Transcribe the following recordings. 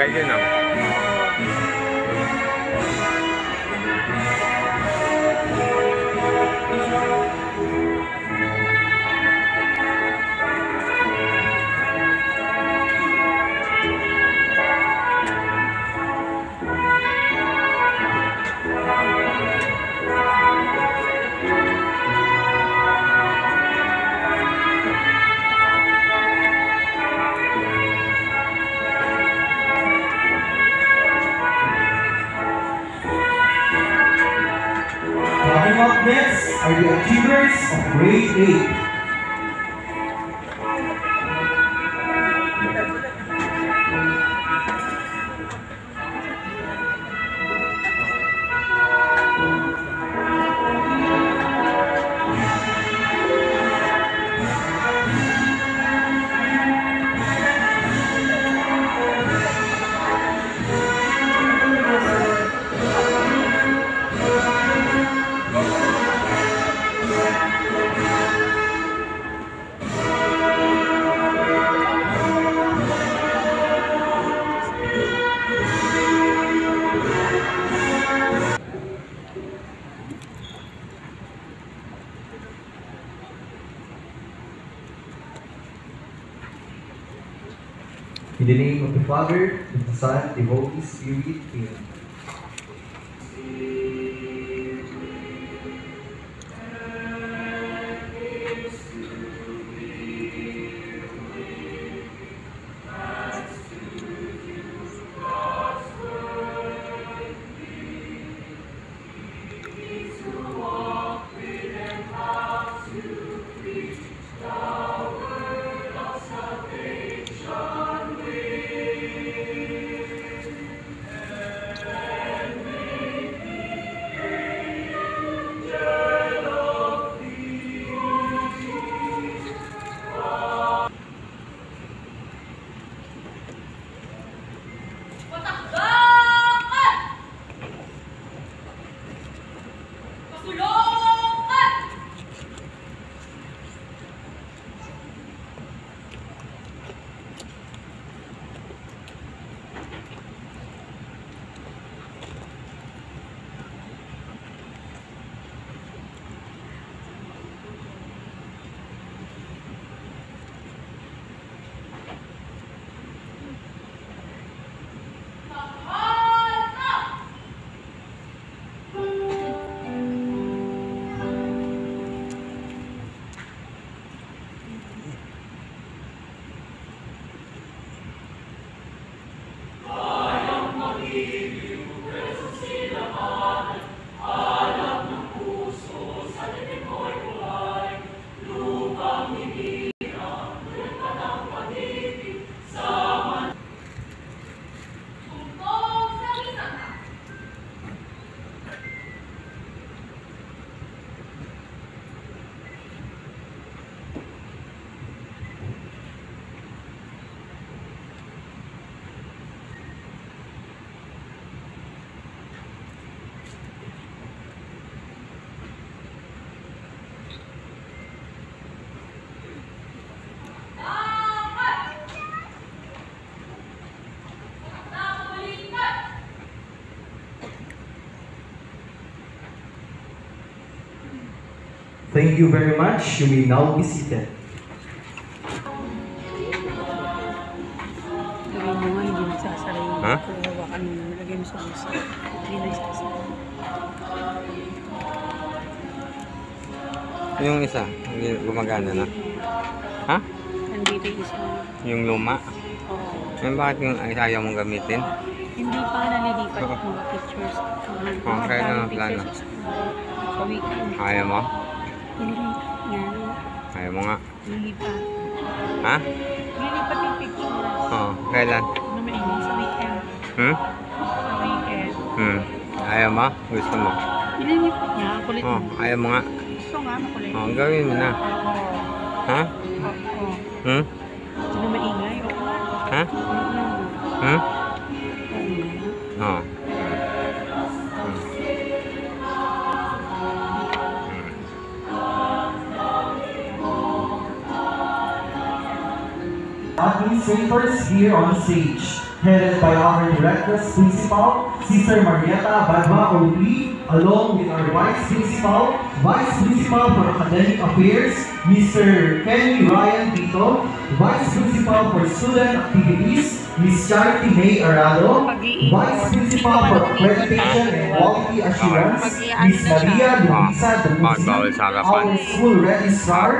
Barangay yun, no? Coming up next are the achievers of grade 8. In the name of the Father, and the Son, and the Holy Spirit, amen. Thank you very much. You may now be seated. Gawin mo nga, hindi nagsasaray. Ha? Kung hawakan mo, nilagay mo sa busa. Hindi nagsasaray. Yung isa, hindi gumagana na. Ha? Nandito yung isa. Yung luma? Oo. Eh, bakit yung ayaw mong gamitin? Hindi pa nalilipat yung mga pictures. Kaya na ang plano. Sa weekend. Ayaw mo? Nililipat nga. Ayaw mo nga. Nililipat. Ha? Nililipat yung pictures. Oo. Kailan? Ano mainit sa weekend. Sa weekend. Ayaw mo? Gusto mo? Nililipat niya. Kulit Oo. mo. Ayaw mo nga. Gusto nga, makulit. Oo. Gawin mo na. Oo. Ha? Oo. Sino maingay? Oo. Ha? Oo. Oo. Administrators here on stage. headed by our Directress Principal, Sister Marieta Badwa OP, along with our Vice Principal, Vice Principal for Academic Affairs, Mr. Kenny Ryan Dito, Vice Principal for Student Activities, Ms. Charity May Arado, Vice Principal for Accreditation and Quality Assurance, Ms. Maria Luisa Dubusi, our School Registrar,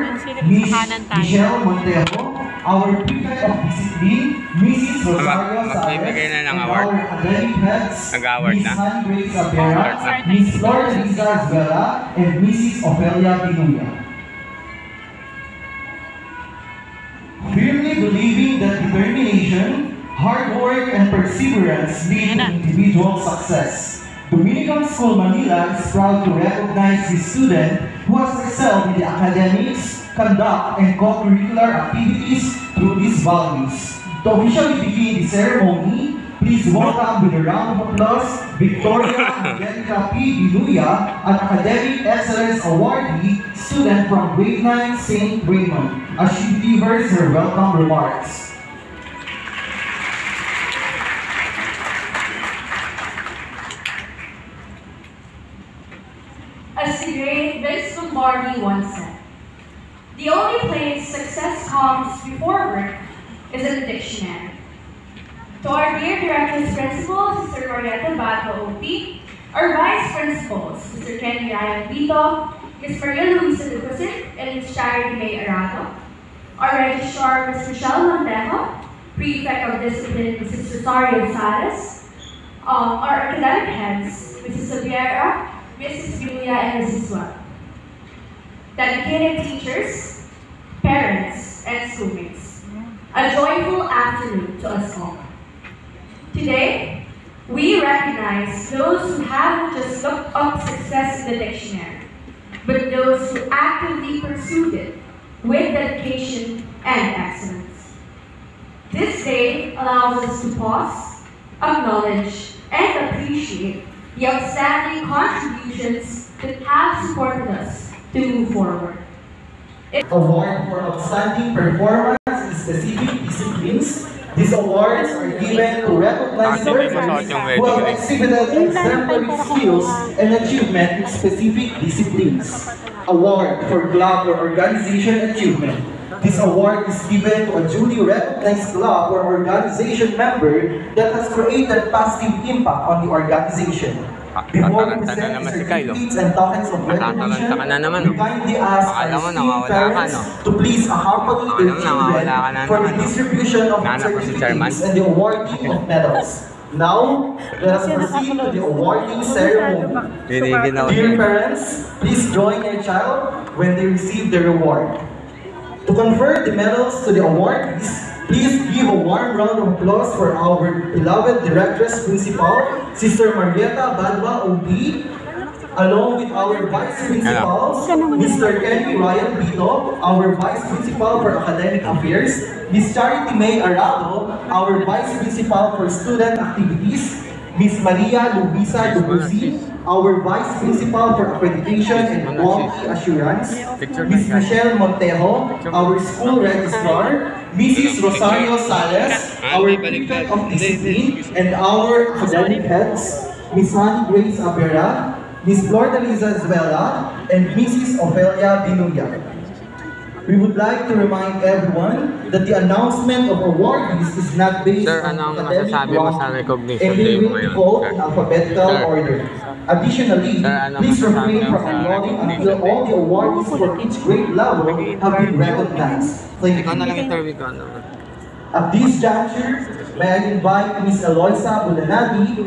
Ms. Michelle Montejo, our Prefect of Discipline, Mrs. Rosario Magbibigay na Saez, ng and award. our Academic Heads, Nag-award Ms. na. Honey Grace Abera, Start na. Ms. Flor Liza Azvela, and Mrs. Ofelia Pinuya. Firmly believing that determination, hard work, and perseverance lead to individual success, Dominican School Manila is proud to recognize this student who has excelled in the academics, conduct, and co-curricular activities through these values. To officially begin the ceremony, please welcome with a round of applause Victoria Angelica P. Biluya, an Academic Excellence Awardee student from grade 9 St. Raymond, as she delivers her welcome remarks. As the great Vince Lombardi once said, the only place success comes before work is in the dictionary. To our dear Director's Principal, Sister Marieta Badwa OP, our Vice Principals, Mr. Kenny Ryan Dito, Ms. Maria Luisa Dubusi, and Ms. Charity May Arado, our Registrar, Ms. Michelle Montejo, Prefect of Discipline, Mrs. Rosario Saez, our Academic Heads, Mrs. Oliveira, Mrs. Julia, and Mrs. Wang. Dedicated teachers, parents, and schoolmates, a joyful afternoon to us all. Today, we recognize those who haven't just looked up success in the dictionary, but those who actively pursued it with dedication and excellence. This day allows us to pause, acknowledge, and appreciate the outstanding contributions that have supported us to move forward. Award for outstanding performance in specific disciplines. These awards are given to recognize learners who have exhibited exemplary skills and achievement in specific disciplines. Award for club or organization achievement. This award is given to a duly recognized club or organization member that has created positive impact on the organization. Before we present the certificates and tokens of recognition, we kindly ask our esteemed parents to please accompany their children for the distribution of certificates and the awarding of medals. Now, let us proceed to the awarding ceremony. Dear parents, please join your child when they receive the reward. To confer the medals to the awardees, please give a warm round of applause for our beloved Directress Principal, Sister Marieta Badwa OP, along with our Vice Principals, Mr. Kenny Ryan Dito, our Vice Principal for Academic Affairs, Ms. Charity May Arado, our Vice Principal for Student Activities, Ms. Maria Luisa Dubusi, our Vice Principal for Accreditation and Quality Assurance, Ms. Michelle Montejo, our School Registrar, Mrs. Rosario Saez, our Prefect of Discipline, and our Academic Heads, Ms. Honey Grace Abera, Ms. Flor Liza Azvela, and Mrs. Ofelia Pinuya. We would like to remind everyone that the announcement of awardees is not based on academic ranking, and they will be called in alphabetical order. Additionally, please refrain from enrolling until all the awardees for each grade level have been recognized. Thank you. At this juncture, may I invite Ms. Eloisa Bulanadi.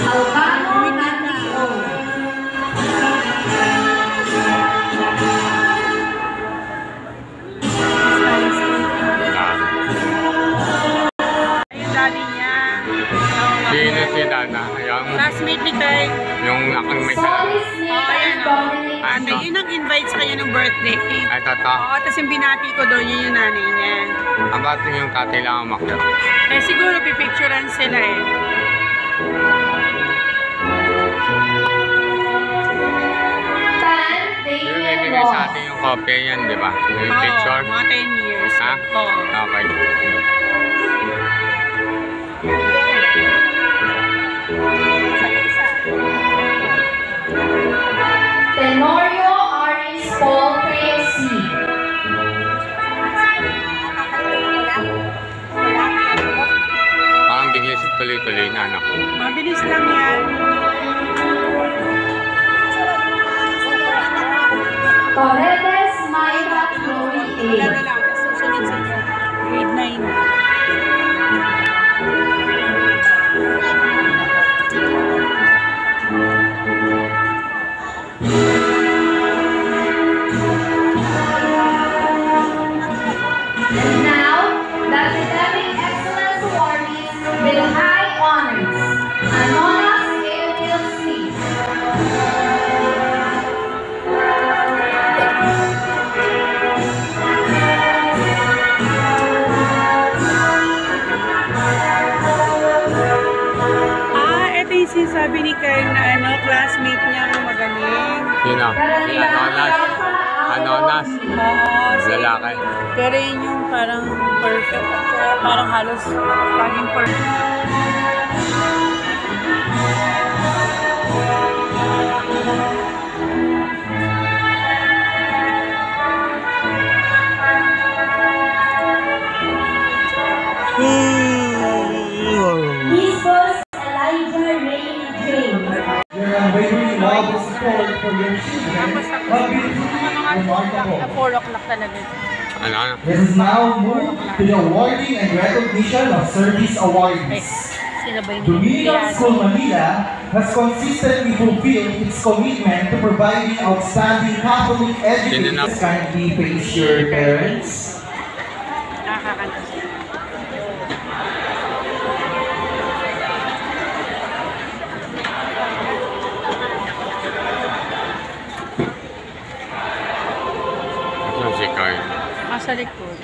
Albano Nandio. Yung daddy niya. Sino si Dana? Yung, Classmate ni Kai. yung akong may salamat. Oo, ayan o. Ate, yun ang invite sa kanya ng birthday. Ay, tata. Oo, tapos yung binati ko doon, yun yung nanay niya. Abat yung kati lang ang makyat. Eh, siguro pipicturean sila eh. Tan Yung Daniel ibigay sa Ross. atin yung kopya yan, di ba? Yung picture. Oo, mga 10 years. Ha? Oo. Okay. Tenorio Aris Paul Presi. Parang bigla tuloy-tuloy na, ano? Mabilis lang yan. Torres Mayra Chloe Wala na A. lang. Susunod sa grade 9. And now, the Academic Excellence Awardees with high honors. Anonas Ariel C. Ito yung sinasabi ni Kyle na classmate niya magaling. Sino? Si Anonas. Anonas. Oo, Lalaki. pero yun yung parang perfect. Parang halos laging perfect. Miss Boss Elijah Ray James. Your unwavering love and support for your children have been truly remarkable. 4 o'clock talaga. Ano? Let us now move to the awarding and recognition of service awardees. Sila ba Dominican School Manila has consistently fulfilled its commitment to providing outstanding Catholic education. Kindly face your parents. Nakakanta siya. Saan si Kyle? Nasa likod.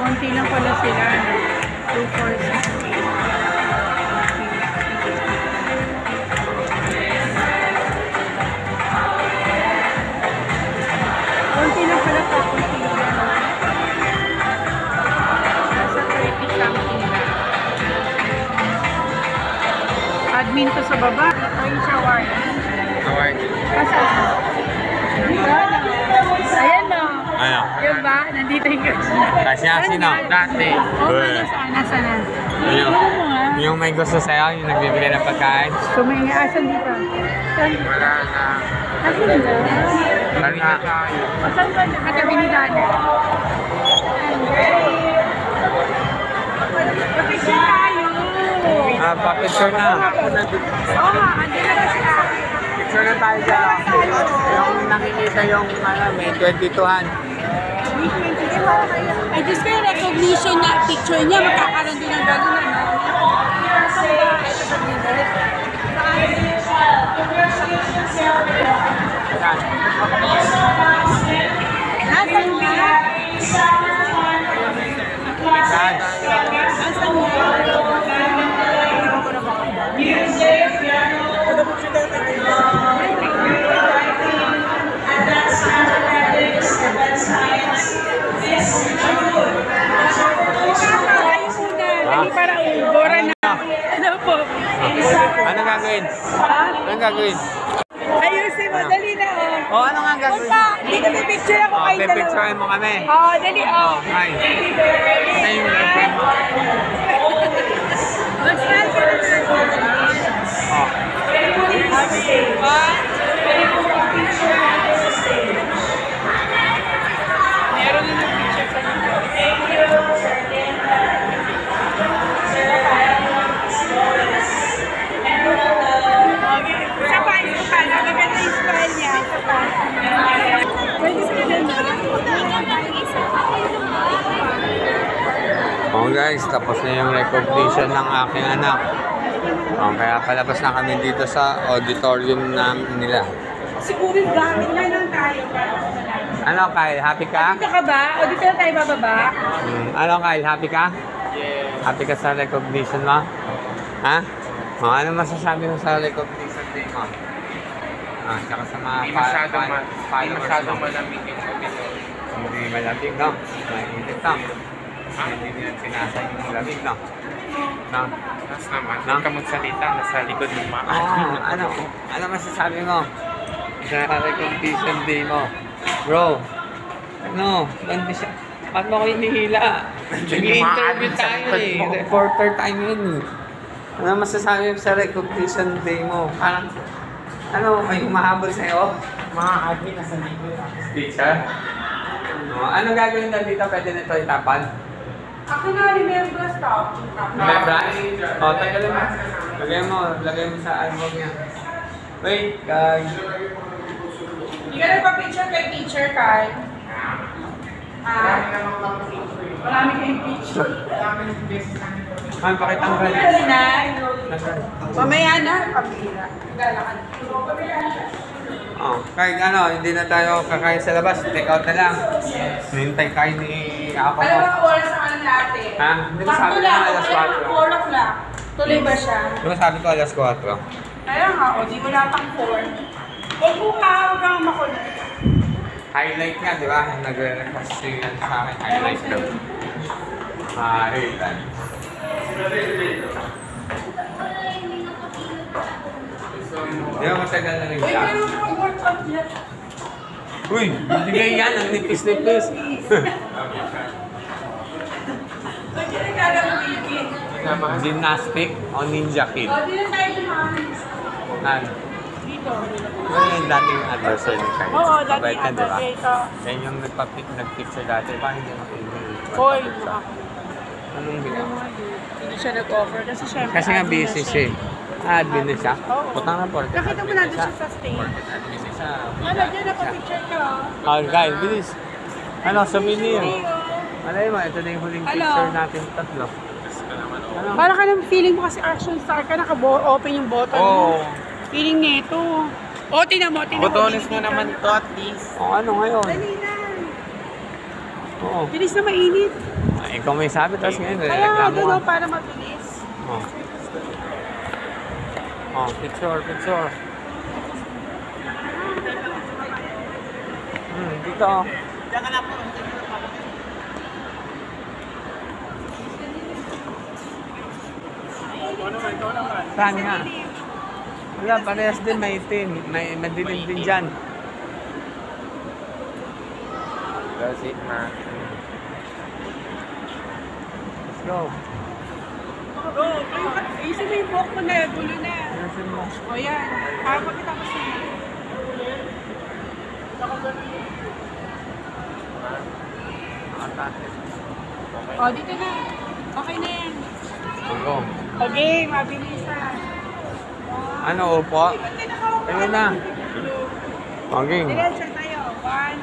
Konti lang pala sila. 246. Konti lang pala faculty. Nasa 30 something na. Admin to sa baba. Ayun siya, Ward. Kasi, ayan no. Ano? Yung ba? Nandito yung Kasi sino? Dati. Oo, nasa na. Yung may gusto sa'yo, yung nagbibigay ng pagkain. Kumain asan dito? Wala na. Asan na? Saan nga? Asan ba? Nakatabi ni Dada. Papicture tayo. Pa-picture na. Oo nga, andun na ba sila? Picture na tayo dyan. Yung nakikita yung may 22han. Ay, just kaya recognition na picture niya, magkakaroon din ng gano'n, ano? Nasaan nga? Saan? Dali para ugora na. Ano po? Anong gagawin? Anong gagawin? Ayusin mo, dali na oh. Oh, ano nga gagawin? Punta, dito may picture ako kayo dalawa. Pipicturean mo kami. Oo, dali oh. Hi. Ano yung girlfriend mo? Mag-smile ka na. Oh. Meron na picture sa dito. Isa pa, isa pa. Maganda yung smile niya. Isa pa. Pwede sila na. Oh guys, tapos na yung recognition ng aking anak. Oh, kaya palabas na kami dito sa auditorium nila. Siguro yung gamit na lang tayo. Ano Kyle, happy ka? Dito ka ba? O dito na tayo bababa? Ano Kyle, happy ka? Yes. Happy ka sa recognition mo? Ha? Oh, ano masasabi mo sa recognition day mo? Ah, tsaka sa mga masyadong malamig yung auditorium. Hindi malamig, no? Mainit, no? Hindi nila sinasa yung lamig, no? No? Tapos naman, No? huwag ka magsalita, nasa likod ng mga Ano masasabi mo sa recognition day mo? Bro, ba't siya? Ba't mo ko hinihila? Nag-i-interview tayo eh. Reporter tayo yun eh. Ano masasabi mo sa recognition day mo? Parang, may humahabol sa'yo? mga admin nasa likod. Teacher? Ano gagawin na dito? Pwede nito itapan? Ako na, remember stop. Remembrance? Tagalin mo. Lagay mo sa album niya. Wait, guys. Hindi ka nagpa-picture kay teacher, Kai. Marami kayong picture. Pakita mo rin. Kanina, mamaya na, pabira. Galakan. Kahit hindi na tayo kakain sa labas. Take out na lang. Nintay kain ni Ako. Alam mo, oras ang ano natin? Ha? Hindi mo sabi na alas 4. 4 o'clock. Tuloy ba siya? Di ba sabi ko alas 4? Kaya nga, o di wala pang 4. Huwag kang makulit. Highlight nga, di ba? Nagre-request siya sa akin. Highlight daw. Highlight. Di ba matagal na rin Uy, siya? pero mag-workout yan. Uy! Bigay yan! Ang nipis-nipis! Ba't yun ang gagawin? Gymnastic o ninja kid? O, di na tayo dumaan. Ano? Dito. Ano yung dating adversary ni Kyle? Oo, dati Mabait yan, di ba? dito. Yan yung nag-picture dati. Bakit hindi Hoy, Anong ginawa? hindi siya nag-offer kasi syempre. Kasi nga admin na busy siya. siya. Admin na siya? Oo. Putang na porket. Nakita mo natin siya sa stage. Admin na siya. Ano, dyan napapicture ka. Kyle, bilis. Souvenir. Hindi, oh. Malay mo, ito na yung huling Hello. picture natin tatlo. Para ka nang feeling mo kasi action star ka, naka-open yung button mo. Feeling nito. O, tingnan mo, Botones mo naman to at least. Ano ngayon? Dali na. Oo. Bilis na mainit. Ikaw may sabi, tapos ngayon, Kaya reklamo doon ka. oh, para mabilis. Oh. Oh, picture. Dito. Saan nga? Wala, parehas din may itim. May madilim din dyan. Does it matter? Let's go. Go! Ayusin mo yung buhok mo na, gulo na. Ayusin mo. O yan, para makita ko siya. O, dito na. Okay na yan. Go. Okay, mabilisan. Ano, upo? Ayun na. Okay. Diretso tayo. 1,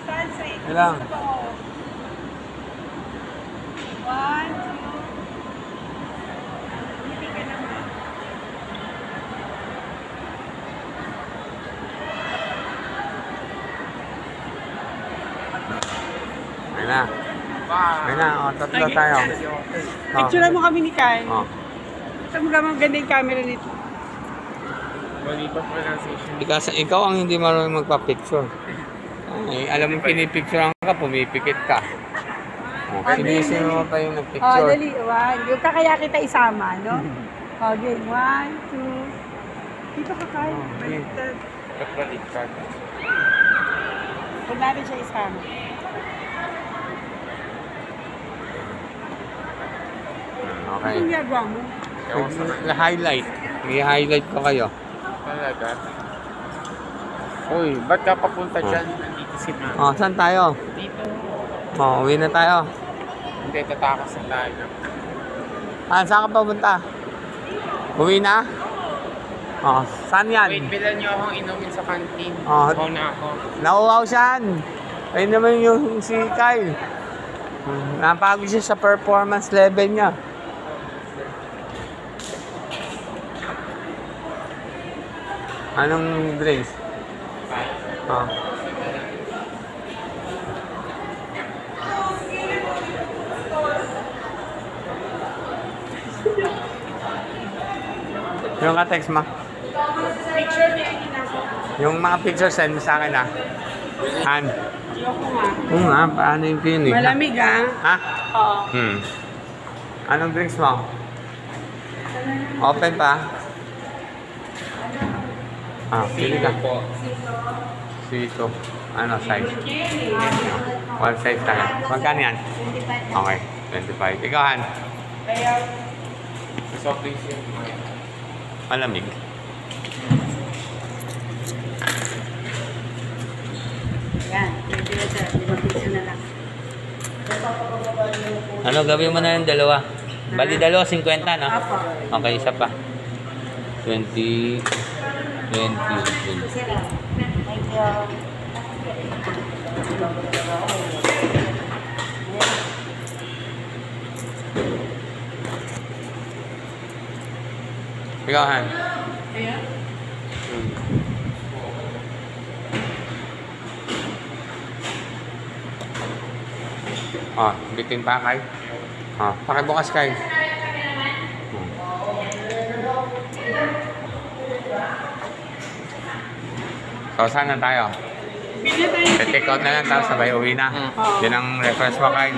2, sunset. Ilang? 1, 2. Hindi ka naman. Ayun na. Ayun na. O, tatlo tayo. Oh. Picture mo kami ni Kai. Oh. Ito mo ganda yung camera nito. Mali ba pronunciation? Ikaw ang hindi marunong magpa-picture. Ay, alam mo pinipicturean ka, pumipikit ka. Oh, sinisin mo pa yung Oh, nagpicture. dali. 1. Yung kaya kita isama, no? Okay, 1, 2. Dito ka, Kai. Baliktad. Ba't baliktad? Huwag natin siya isama. Okay. Ano yung ginagawa mo? Ewan sa kanya. Highlight. I-highlight ko kayo. Talaga? Uy, ba't ka papunta dyan? Nandito si Mama. Oh, saan tayo? Dito. Oh, uwi na tayo. Hindi, tatakas na tayo. Ah, saan ka papunta? Uwi na? Oh, saan yan? Wait, bilan niyo akong inumin sa canteen. Oh. Ako na ako. Nauuhaw siyan. Ayun naman yung si Kyle. Napagod siya sa performance level niya. Anong drinks? Oh. Yung ka-text mo? Picture niya yung ginagawa. Yung mga picture send mo sa akin ah. Han? Ayoko nga. Oo nga, paano yung pinig? Malamig, ah. Ha? Oo. Anong drinks mo? Open pa? Ah, pili ka. Sito. Ano size? One size tayo. Magkano yan? 25. Okay, 25. Ikaw, Han? Gusto ko please yun. Malamig. Yan. Picture na lang. Ano, gawin mo na yung dalawa. Bali dalawa, 50, no? Okay, isa pa. 20, 20, 20. Thank you. Ikaw, Han? Ayan. Oh, bitin pa, Kai. Oh, pakibukas, Kai. So, saan na tayo? Pili tayo. Take out na lang, tapos sabay uwi na. Yun ang reference mo, Kai.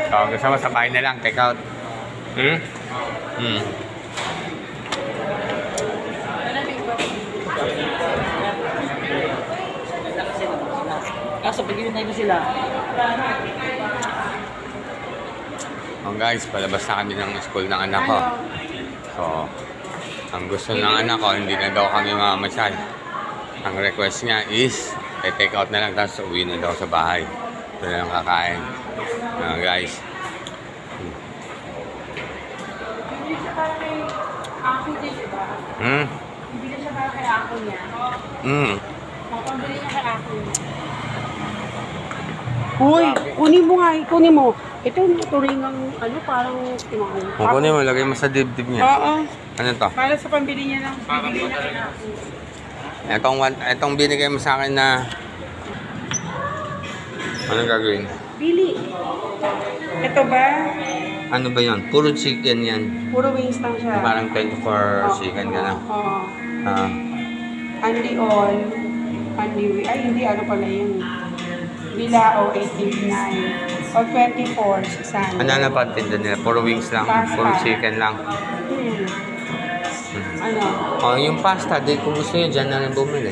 So, gusto mo sabay na lang, take out. Kaso pag hinintay ko sila. Oh guys, palabas na kami ng school ng anak ko. So, ang gusto ng anak ko, hindi na daw kami mamasyal. Ang request niya is, take out na lang, tapos uwi na daw sa bahay. Ito na lang kakain. Guys. Bibili siya para kay ako din, di ba? Bibili siya para kay ako niya. Pambili niya kay ako niya. Uy, kunin mo nga, kunin mo. Ito yung turingang, ano, parang, Kung kunin mo, lagay mo sa dibdib niya. Oo. Ano to? Para sa pambili niya lang. Bibili niya kay ako. Itong binigay mo sa akin na... Anong gagawin? Pili. Ito ba? Ano ba yun? Puro chicken yan. Puro wings lang siya. Parang 24 chicken ka na. Oo. Ah. Only all. Only, ay hindi, ano pala yun. Bilao, 89. O 24, 600. Ano na pa tinda nila? Puro wings lang. Pasta. Puro chicken lang. Ano? Oh, yung pasta, di kung gusto nyo, dyan na rin bumili.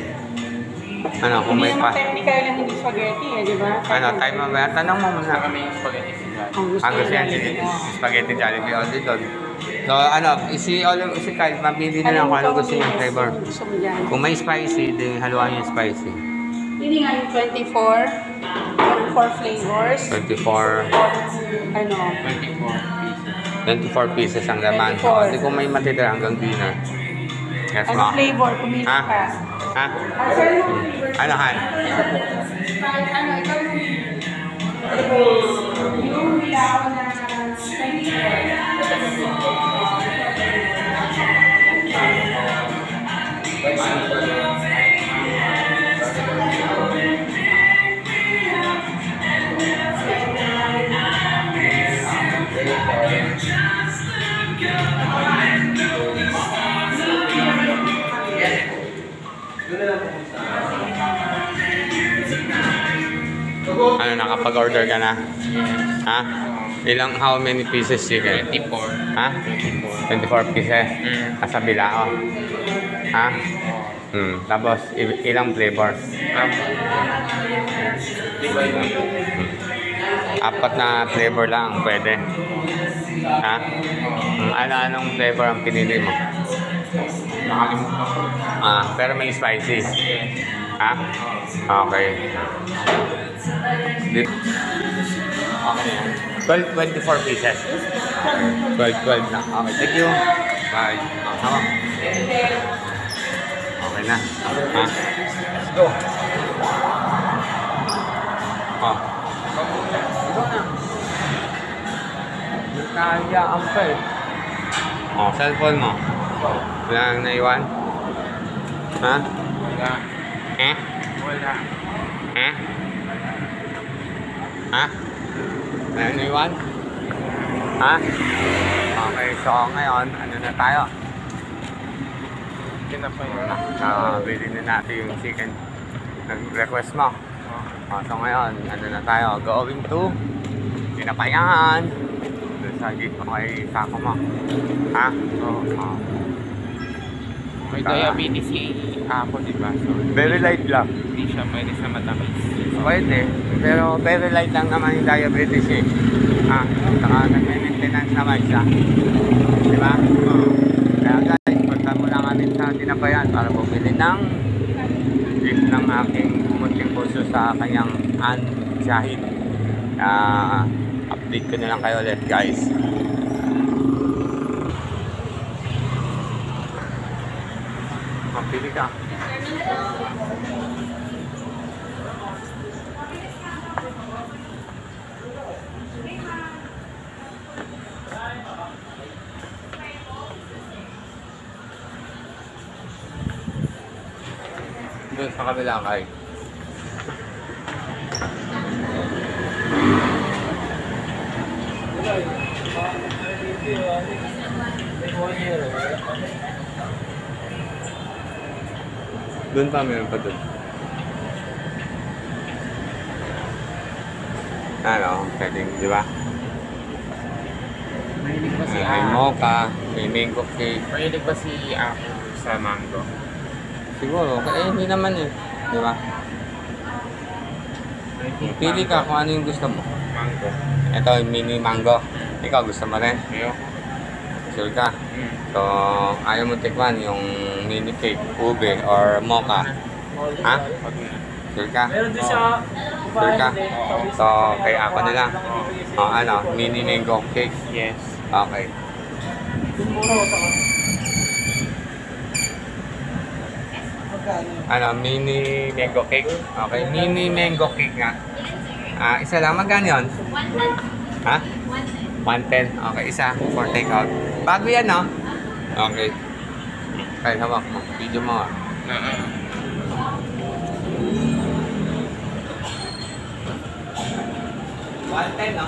Ano, kung may Hindi pa... naman technical na hindi spaghetti, eh, di ba? Ano, tayo mamaya. Tanong mo muna. Kami yung spaghetti si Dad. Ang gusto Ang gusto nila yan, yun. spaghetti Jollibee all day doon. So, ano, si Kyle, mabili na lang kung ano gusto yung flavor. Gusto mo dyan. Kung may spicy, di haluan yung spicy. Hindi nga yung 24. 24 flavors. 24, Ano? 24 pieces ang laman. 24. So, hindi kung may matitira hanggang dinner. Yes, Ano ma. flavor? Pumili Ha? ka. Ha? Ah, sir, ano flavor? Ano, Han? Ano, ikaw yung bilao na 24. Ano, nakapag-order ka na? Ha? How many pieces chicken? 24. Ha? 24 pieces? Sa bilao? Ha? Tapos, ilang flavor? Apat na flavor lang, pwede. Ha? Anong flavor ang pinili mo? Nakalimutan ko. Pero may spicy. Ha? Okay. Okay yan. 24 pieces. 12 na. Okay, thank you. Bye. Tama. Okay na. Ha? Let's go. Ito na. Kaya ang pay. Cellphone mo. Wala nang naiwan? Ha? Wala. Eh? Wala. Eh? Ha? Wala nang naiwan? Ha? Okay, so ngayon, ano na tayo? Kinapay na. Bili na natin yung chicken. Nag-request mo. So ngayon, ano na tayo? Going to Tinapayan. Doon sa gate mo kay Sako mo. Ha? Oo. May diabetes si ako, di ba? So, Very light lang. hindi siya pwede sa matamis. Pwede. Pero very light lang naman yung diabetes eh. Saka nag-maintenance naman siya. Di ba? Kaya guys, punta mo lang kami sa Tinapayan para bumili ng gift ng aking munting puso sa kanyang Shahid. Update ko na lang kayo ulit guys. Pili ka. Doon sa kabila kay. Doon pa, meron pa doon. Ano, pwedeng, di ba? Mahilig ba si May mocha, may mango cake. Mahilig ba si ako sa mango? Siguro, hindi naman eh. Di ba? Pili ka kung ano yung gusto mo. Mango. Ito yung mini mango. Ikaw gusto mo rin? Ayo. Sure ka? So, ayaw mo tikman yung mini cake, ube, or mocha. Ha? Sure ka? Meron din sa Sure ka? So, kay ako na lang. Ano, mini mango cake. Yes. Okay. Ano, mini mango cake. Okay, mini mango cake nga. Isa lang, magkano yun? 110. Ha? 110. Okay, isa for take out. Bago yan, no? Okay. Kaya hawak mo. Video mo. 110, no?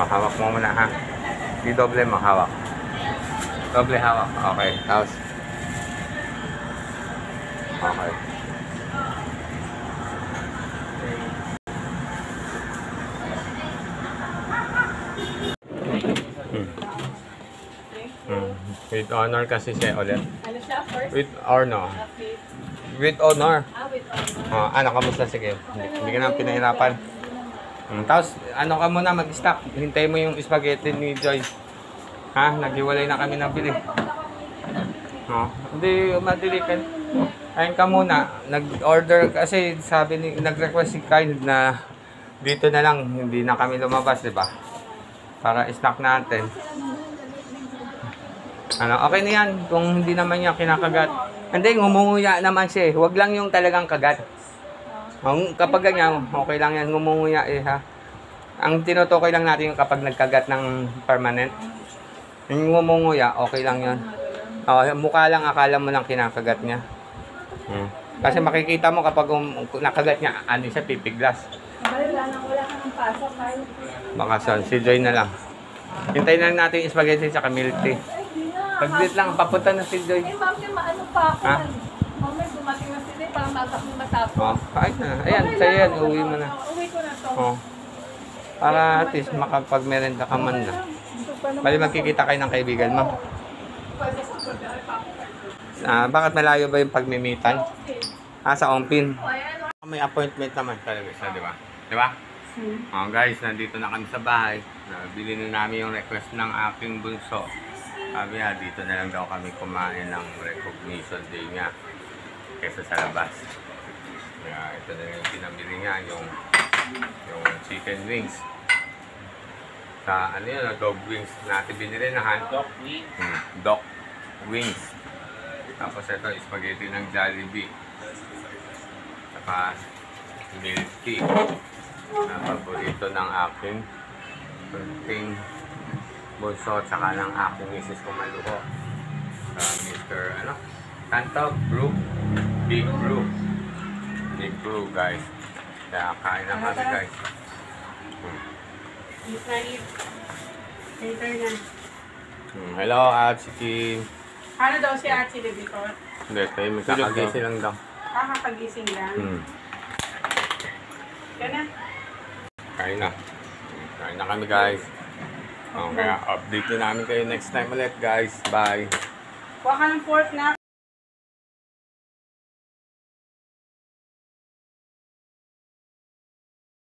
Hawak mo muna ha. Di doble mo, hawak. Doble hawak. Okay. Tapos. Okay. With honor kasi siya ulit. Ano siya first? With honor. With honor. With honor. Ano, kamusta? Sige. Hindi ka na pinahirapan. Tapos, ano ka muna, mag-stock. Hintay mo yung spaghetti ni Joy. Ha? Naghiwalay na kami ng bili. Hindi, madili ka. Ayun ka muna. Nag-order kasi sabi ni, nag-request si Kyle na dito na lang. Hindi na kami lumabas, di ba? Para stock natin. Ano, okay na yan. Kung hindi naman niya kinakagat. Hindi, ngumunguya naman siya. Huwag lang yung talagang kagat. Kapag ganyan, okay lang yan, ngumunguya ha. Ang tinutukoy lang natin yung kapag nagkagat ng permanent. Yung ngumunguya, okay lang yan. Mukha lang, akala mo lang kinakagat niya. Kasi makikita mo kapag nakagat niya, ano siya, pipiglas. Wala ka ng pasok, Kyle. Baka si Joy na lang. Hintayin lang natin yung spaghetti sa milk tea. Pag-date lang, papunta na si Joy. Eh, ma'am, maano pa ako. Ha? Mamay, dumating na sila para matapos. Kahit na. Ayan, sa'yo yan. Uwi mo na. Uwi ko na to. Para at least makapag-merenda ka man na. Bali, magkikita kayo ng kaibigan mo. Bakit malayo ba yung pagmimitan? Sa Ompin. May appointment naman talaga siya, di ba? Di ba? Guys, nandito na kami sa bahay. Nabili na namin yung request ng aking bunso. Sabi nga, dito na lang daw kami kumain ng recognition day niya kesa sa labas. Kaya ito na yung pinamili niya, yung chicken wings. Sa ano yun, dog wings natin binili na han? Dog wings. Dog wings. Tapos ito, spaghetti ng Jollibee. Saka milk tea. Na paborito ng aking kunting bunso, tsaka ng aking misis kumaluho. Mr. Tanto Brew. Big Brew. Big Brew, guys. Kaya kain na kami, guys. Later na. Hello, Atsuki. Ano daw si Archie Levitor? Hindi, tayo magkakagising lang daw. Kakapagising lang. Yan na. Kain na. Kain na kami, guys. Kaya update na namin kayo next time ulit, guys. Bye. Kuha ka ng fork na.